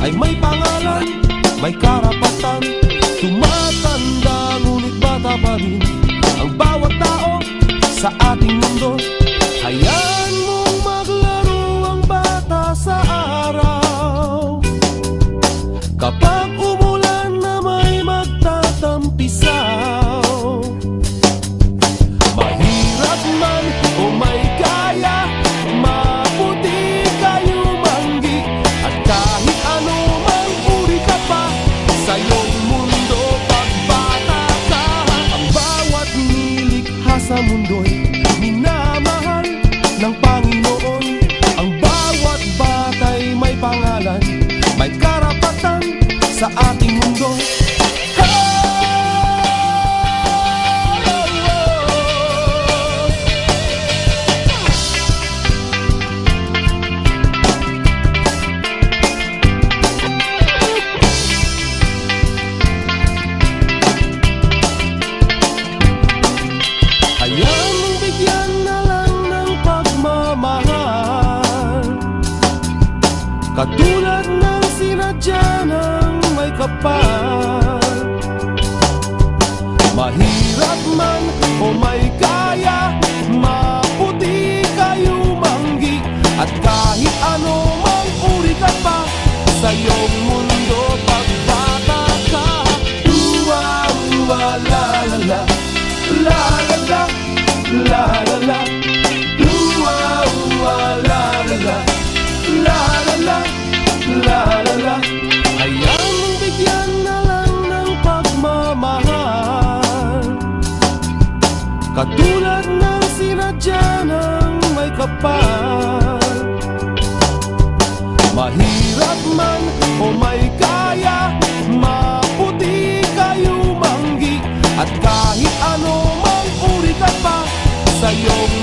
ay may pangalan, may karapatan. Tumatanda ngunit bata pa rin ang bawat tao sa ating mundo. Hayaan mong maglaro ang bata sa araw. Kapag umulan na may magtatampisaw, mahirap man o may kaya, maputi kayo manggi. At kahit ano mang uri ka pa sa iyong mundo, pagbata ka. Ang bawat nilikha sa mundo'y minamahal ng Panginoon. Ang bawat bata'y may pangalan, may karapatan sa ating mundo. Hayaan mong bigyan na lang ng pagmamahal, katulad ng sinadya ng may kapal. Mahirap man o may kaya, maputi kayo manggi. At kahit ano mang uri ka pa sa iyong mundo, pagbata ka. Uwa, uwa, la la la, la la la, la la la. Uwa, uwa, la la la, la la la, la la la. Hayaan mong bigyan na lang ng pagmamahal, katulad ng sinadya ng may kapal. Mahirap man o may kaya, maputi kayo manggi. At kahit ano mang uri ka pa sa iyong